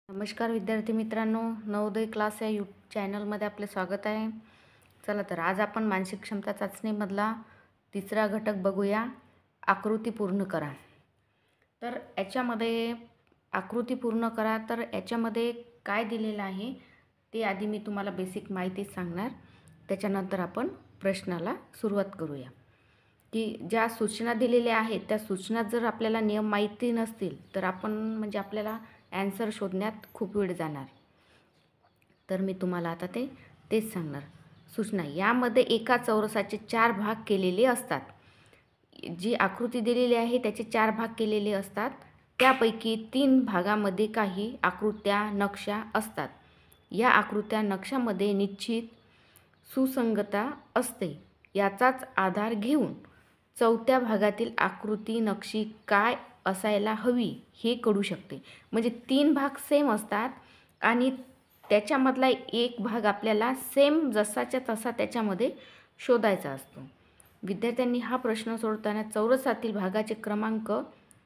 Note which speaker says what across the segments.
Speaker 1: नमस्कार विद्यार्थी मित्रांनो, नवोदय क्लास या यूट्यूब चॅनलमध्ये आपले स्वागत आहे. चला तर आज आपण मानसिक क्षमता चाचणीमधला तिसरा घटक बघूया, आकृती पूर्ण करा. तर याच्यामध्ये आकृती पूर्ण करा, तर याच्यामध्ये काय दिलेलं आहे ते आधी मी तुम्हाला बेसिक माहिती सांगणार. त्याच्यानंतर आपण प्रश्नाला सुरुवात करूया. की ज्या सूचना दिलेल्या आहेत त्या सूचना जर आपल्याला नियम माहिती नसतील तर आपण म्हणजे आपल्याला ॲन्सर शोधण्यात खूप वेळ जाणार. तर मी तुम्हाला आता तेच सांगणार. सूचना, यामध्ये एका चौरसाचे 4 भाग केलेले असतात. जी आकृती दिलेली आहे त्याचे 4 भाग केलेले असतात. त्यापैकी 3 भागामध्ये काही आकृत्या नक्षा असतात. या आकृत्या नक्षामध्ये निश्चित सुसंगतता असते. याचाच आधार घेऊन चौथ्या भागातील आकृती नक्षी काय असायला हवी हे कळू शकते. म्हणजे 3 भाग सेम असतात आणि त्याच्यामधला एक भाग आपल्याला सेम जसाच्या तसा त्याच्यामध्ये शोधायचा असतो. विद्यार्थ्यांनी हा प्रश्न सोडवताना चौरसातील भागाचे क्रमांक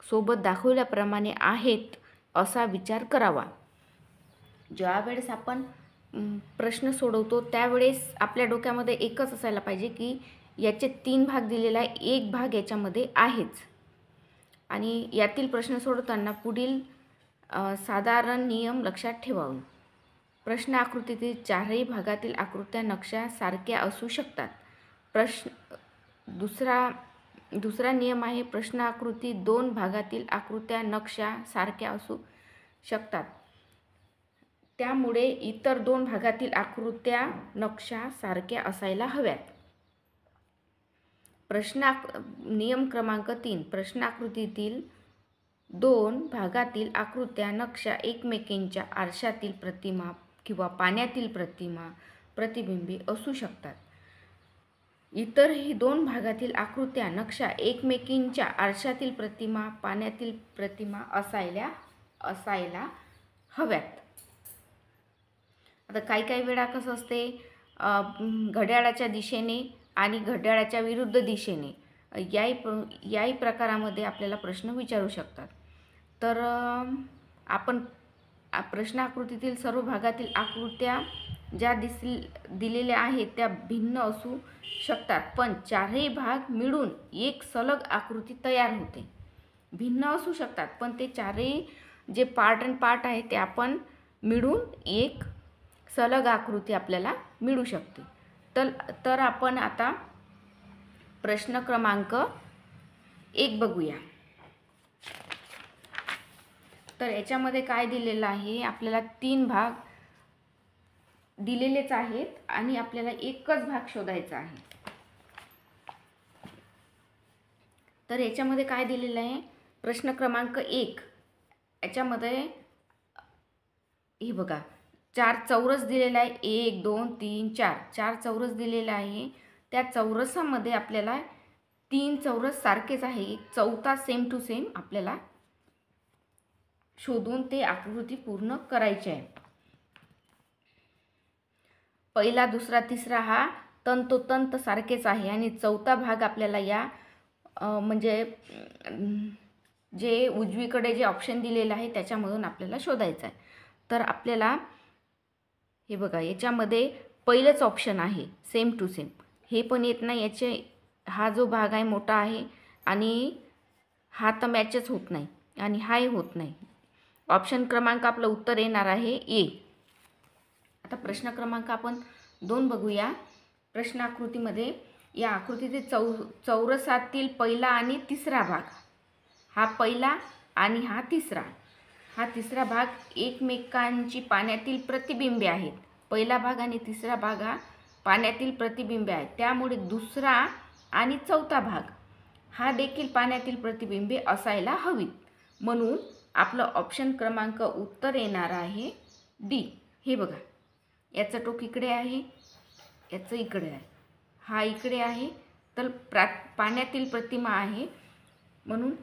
Speaker 1: सोबत दाखवल्याप्रमाणे आहेत असा विचार करावा. ज्यावेळेस आपण प्रश्न सोडवतो त्यावेळेस आपल्या डोक्यामध्ये एकच असायला पाहिजे की याचे 3 भाग दिलेला आहे, एक भाग याच्यामध्ये आहेच. आणि यातील प्रश्न सोडवताना पुढील साधारण नियम लक्षात ठेवावे. प्रश्न आकृतीतील 4ही भागातील आकृत्या नक्षा सारख्या असू शकतात. दुसरा नियम आहे, प्रश्न आकृती 2 भागातील आकृत्या नक्षा सारख्या असू शकतात. त्यामुळे इतर 2 भागातील आकृत्या नक्षा सारख्या असायला हव्यात. नियम क्रमांक 3, प्रश्नाकृतीतील 2 भागातील आकृत्या नक्षा एकमेकींच्या आरशातील प्रतिमा किंवा पाण्यातील प्रतिबिंबे असू शकतात. इतरही 2 भागातील आकृत्या नक्षा एकमेकींच्या आरशातील प्रतिमा, पाण्यातील प्रतिमा असायला हव्यात. आता काही वेळा कसं असते, घड्याळाच्या दिशेने आणि घड्याळाच्या विरुद्ध दिशेने याही प्रकारामध्ये आपल्याला प्रश्न विचारू शकतात. तर आपण प्रश्न आकृतीतील सर्व भागातील आकृत्या ज्या दिलेल्या आहेत त्या भिन्न असू शकतात, पण 4ही भाग मिळून एक सलग आकृती तयार होते. भिन्न असू शकतात पण ते 4ही जे पार्ट अँड पार्ट आहे ते आपण मिळून एक सलग आकृती आपल्याला मिळू शकते. तर आपण आता प्रश्न क्रमांक 1 बघूया. तर याच्यामध्ये काय दिलेलं आहे, आपल्याला 3 भाग दिलेलेच आहेत आणि आपल्याला एकच भाग शोधायचा आहे. तर याच्यामध्ये काय दिलेलं आहे, प्रश्न क्रमांक 1 याच्यामध्ये हे बघा 4 चौरस दिलेला आहे. 1 2 3 4 चौरस दिलेला आहे. त्या चौरसामध्ये आपल्याला 3 चौरस सारखेच आहे, एक चौथा सेम टू सेम आपल्याला शोधून ते आकृती पूर्ण करायची आहे. पहिला, दुसरा, तिसरा हा तंतोतंत सारखेच आहे आणि चौथा भाग आपल्याला या म्हणजे जे उजवीकडे जे ऑप्शन दिलेलं आहे त्याच्यामधून आपल्याला शोधायचं आहे. तर आपल्याला हे बघा याच्यामध्ये पहिलंच ऑप्शन आहे सेम टू सेम, हे पण येत नाही. याचे हा जो भाग आहे मोठा आहे आणि हा तर मॅचच होत नाही आणि हाही होत नाही. ऑप्शन क्रमांक आपलं उत्तर येणार आहे ए. आता प्रश्न क्रमांक आपण 2 बघूया. प्रश्न आकृतीमध्ये या आकृतीतील चौरसातील पहिला आणि तिसरा भाग, हा पहिला आणि हा तिसरा भाग एकमेकांची पाण्यातील प्रतिबिंबे आहेत. पहिला भाग आणि तिसरा भाग हा पाण्यातील प्रतिबिंबे आहेत. त्यामुळे दुसरा आणि चौथा भाग हा देखील पाण्यातील प्रतिबिंबे असायला हवीत. म्हणून आपलं ऑप्शन क्रमांक उत्तर येणार आहे डी. हे बघा याचं टोक इकडे आहे, याचं इकडे आहे, हा इकडे आहे, तर पाण्यातील प्रतिमा आहे. म्हणून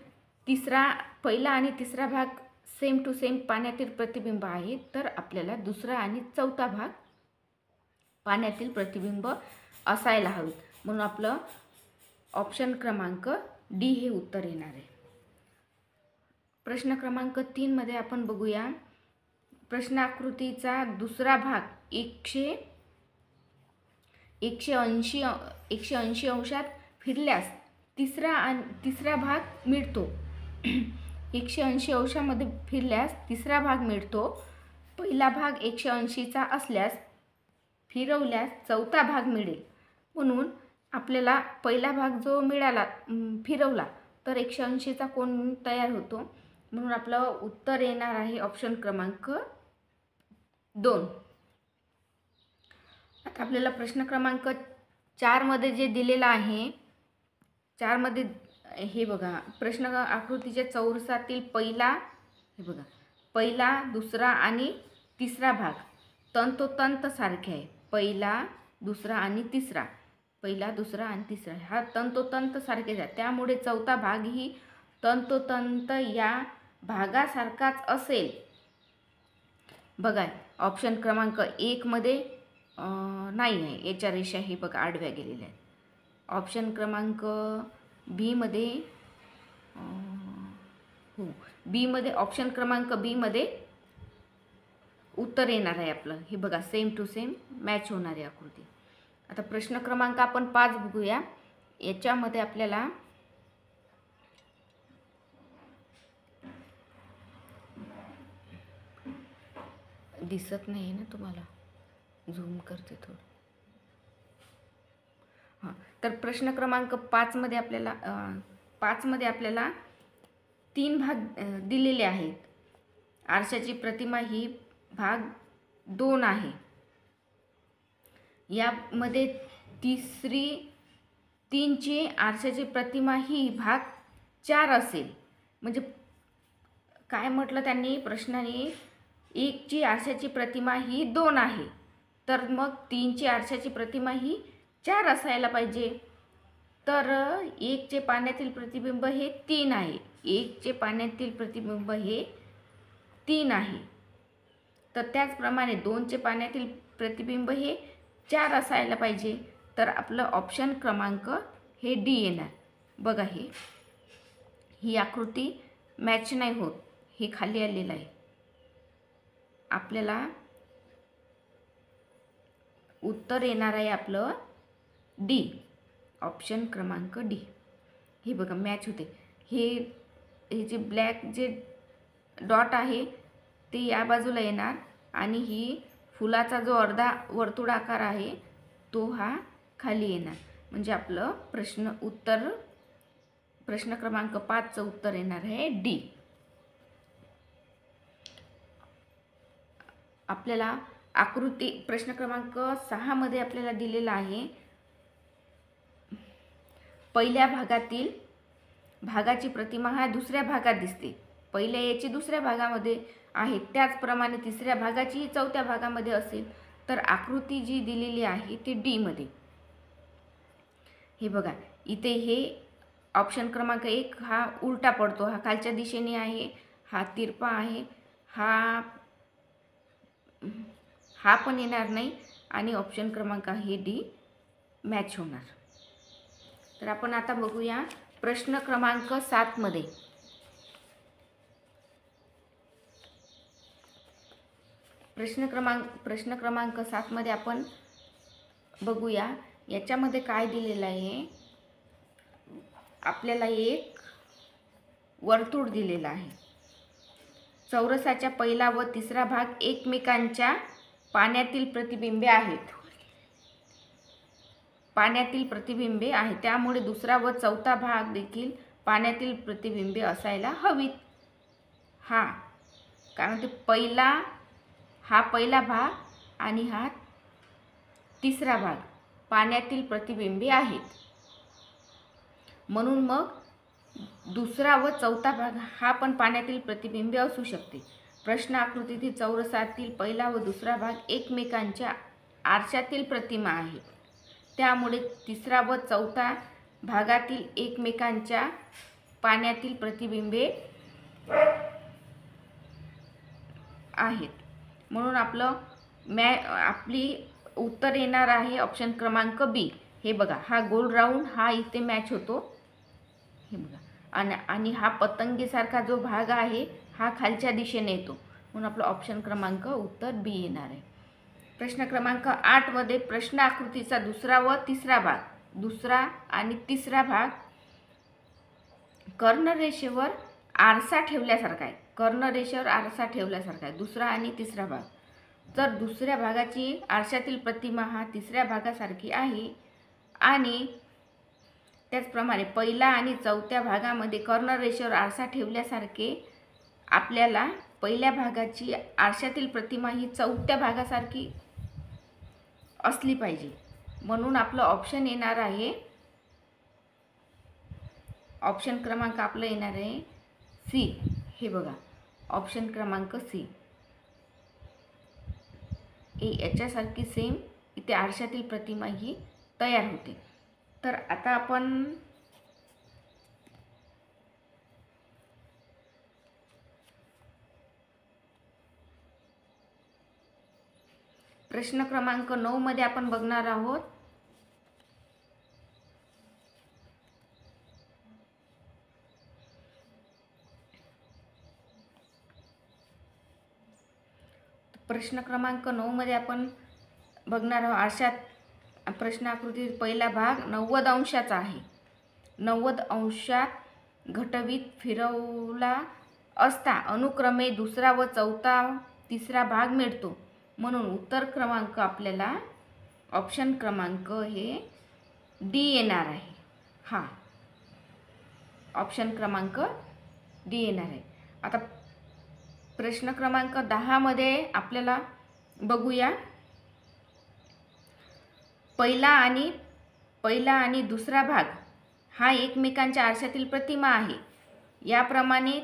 Speaker 1: पहिला आणि तिसरा भाग सेम टू सेम पाण्यातील प्रतिबिंब आहे. तर आपल्याला दुसरा आणि चौथा भाग पाण्यातील प्रतिबिंब असायला हवीत. म्हणून आपलं ऑप्शन क्रमांक डी हे उत्तर येणार आहे. प्रश्न क्रमांक 3 मध्ये आपण बघूया. प्रश्न आकृतीचा दुसरा भाग 180 अंशात फिरल्यास तिसरा भाग मिळतो. 180 अंशामध्ये फिरल्यास तिसरा भाग मिळतो. पहिला भाग 180चा असल्यास फिरवल्यास चौथा भाग मिळेल. म्हणून आपल्याला पहिला भाग जो मिळाला फिरवला तर 180चा कोन तयार होतो. म्हणून आपलं उत्तर येणार आहे ऑप्शन क्रमांक 2. आता आपल्याला प्रश्न क्रमांक 4 मध्ये जे दिलेलं आहे, 4 मध्ये हे बघा, प्रश्न आकृतीच्या चौरसातील पहिला, दुसरा आणि तिसरा भाग तंतोतंत सारखे आहे. पहिला, दुसरा आणि तिसरा हा तंतोतंत सारखेच आहे. त्यामुळे चौथा भागही तंतोतंत या भागासारखाच असेल. बघा ऑप्शन क्रमांक 1 मध्ये नाही, याच्या रेषा हे बघा आडव्या गेलेल्या आहेत. ऑप्शन क्रमांक ऑप्शन क्रमांक बी मध्ये उत्तर येणार आहे आपलं. हे बघा सेम टू सेम मॅच होणारी आकृती. आता प्रश्न क्रमांक आपण 5 बघूया. याच्यामध्ये आपल्याला दिसत नाही ना तुम्हाला, झूम करते थोडं. हां, तर प्रश्न क्रमांक 5 मध्ये आपल्याला 3 भाग दिलेले आहेत. आरशाची प्रतिमा ही भाग 2 आहे. यामध्ये 3ची आरशाची प्रतिमा ही भाग 4 असेल. म्हणजे काय म्हटलं त्यांनी प्रश्नाने, 1ची आरशाची प्रतिमा ही 2 आहे, तर मग 3ची आरशाची प्रतिमा ही 4 असायला पाहिजे. तर 1चे पाण्यातील प्रतिबिंब हे 3 आहे. 1चे पाण्यातील प्रतिबिंब हे 3 आहे. तर त्याचप्रमाणे 2चे पाण्यातील प्रतिबिंब हे 4 असायला पाहिजे. तर आपलं ऑप्शन क्रमांक हे डी येणार. बघा ही आकृती मॅच नाही होत, हे खाली आलेलं आहे. आपल्याला उत्तर येणार आहे आपलं डी, ऑप्शन क्रमांक डी. हे बघा मॅच होते. हे जे ब्लॅक जे डॉट आहे ते या बाजूला येणार आणि ही फुलाचा जो अर्धा वर्तुळाकार आहे तो हा खाली येणार. म्हणजे आपलं प्रश्न क्रमांक 5चं उत्तर येणार आहे डी. आपल्याला आकृती प्रश्न क्रमांक 6 मध्ये आपल्याला दिलेला आहे, पहिल्या भागाची प्रतिमा हा दुसऱ्या भागात दिसते. पहिल्या याची दुसऱ्या भागामध्ये आहे, त्याचप्रमाणे तिसऱ्या भागाचीही चौथ्या भागामध्ये असेल. तर आकृती जी दिलेली आहे ती डी मध्ये. हे बघा इथे हे ऑप्शन क्रमांक 1 हा उलटा पडतो, हा खालच्या दिशेने आहे, हा तिरपा आहे, हा पण येणार नाही आणि ऑप्शन क्रमांक हे डी मॅच होणार. तर आपण आता बघूया प्रश्न क्रमांक 7 मध्ये. प्रश्न क्रमांक 7 मध्ये आपण बघूया. याच्यामध्ये काय दिलेलं आहे, आपल्याला एक वर्तुळ दिलेला आहे. चौरसाच्या पहिला व तिसरा भाग एकमेकांच्या पाण्यातील प्रतिबिंबे आहेत. त्यामुळे दुसरा व चौथा भाग देखील पाण्यातील प्रतिबिंबे असायला हवीत. कारण ते पहिला भाग आणि हा तिसरा भाग पाण्यातील प्रतिबिंबे आहेत. म्हणून मग दुसरा व चौथा भाग हा पण पाण्यातील प्रतिबिंबे असू शकते. प्रश्न आकृतीतील चौरसातील पहिला व दुसरा भाग एकमेकांच्या आरशातील प्रतिमा आहेत. त्यामुळे तिसरा व चौथा भागातील एकमेकांच्या पाण्यातील प्रतिबिंबे आहेत. म्हणून आपली उत्तर येणार आहे ऑप्शन क्रमांक बी. हे बघा हा गोल राऊंड हा इथे मॅच होतो. हे बघा आणि हा पतंगीसारखा जो भाग आहे हा खालच्या दिशेने येतो. म्हणून आपलं ऑप्शन क्रमांक उत्तर बी येणार आहे. प्रश्न क्रमांक 8 मध्ये प्रश्न आकृतीचा दुसरा व तिसरा भाग, दुसरा आणि तिसरा भाग कर्णरेषेवर आरसा ठेवल्यासारखा आहे. कर्णरेषेवर आरसा ठेवल्यासारखा आहे दुसरा आणि तिसरा भाग. तर दुसऱ्या भागाची आरशातील प्रतिमा हा तिसऱ्या भागासारखी आहे आणि त्याचप्रमाणे पहिला आणि चौथ्या भागामध्ये कर्णरेषेवर आरसा ठेवल्यासारखे आपल्याला पहिल्या भागाची आरशातील प्रतिमा ही चौथ्या भागासारखी असली पाहिजे. म्हणून आपलं ऑप्शन येणार आहे, ऑप्शन क्रमांक आपलं येणार आहे सी. हे बघा ऑप्शन क्रमांक सी. याच्यासारखी सेम इथे आरशातील प्रतिमा ही तयार होते. तर आता आपण प्रश्न क्रमांक 9 मध्ये आपण बघणार आहोत प्रश्न क्रमांक 9 मध्ये आपण बघणार आहोत आरशात प्रश्न आकृतीत पहिला भाग 90 अंशाचा आहे. 90 अंशात घटवीत फिरवला असता अनुक्रमे दुसरा व चौथा तिसरा भाग मिळतो. म्हणून उत्तर क्रमांक आपल्याला ऑप्शन क्रमांक हे डी येणार आहे. हा ऑप्शन क्रमांक डी येणार आहे. आता प्रश्न क्रमांक 10 मध्ये आपल्याला बघूया पहिला आणि दुसरा भाग हा एकमेकांच्या आरशातील प्रतिमा आहे. याप्रमाणे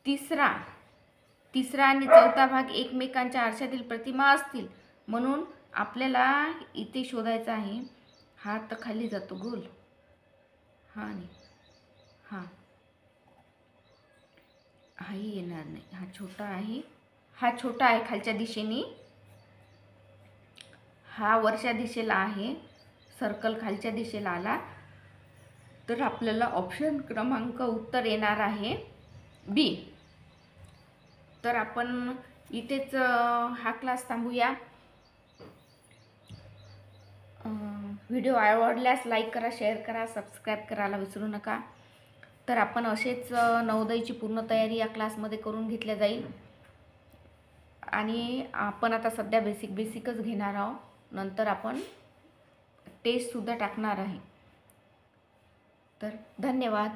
Speaker 1: तिसरा आणि चौथा भाग एकमेकांच्या आरशातील प्रतिमा असतील. म्हणून आपल्याला इथे शोधायचा आहे, हा तर खाली जातो गोल, हा नाही, हाही येणार नाही, हा छोटा आहे, हा छोटा आहे खालच्या दिशेने, हा वरच्या दिशेला आहे, सर्कल खालच्या दिशेला आला. तर आपल्याला ऑप्शन क्रमांक उत्तर येणार आहे बी. तर आपण इथेच हा क्लास थांबूया. व्हिडिओ आवडल्यास लाईक करा, शेअर करा, सबस्क्राईब करायला विसरू नका. तर आपण असेच नवोदयची पूर्ण तयारी या क्लासमध्ये करून घेतल्या जाईल आणि आपण आता सध्या बेसिकच घेणार आहोत. नंतर आपण टेस्टसुद्धा टाकणार आहे. तर धन्यवाद.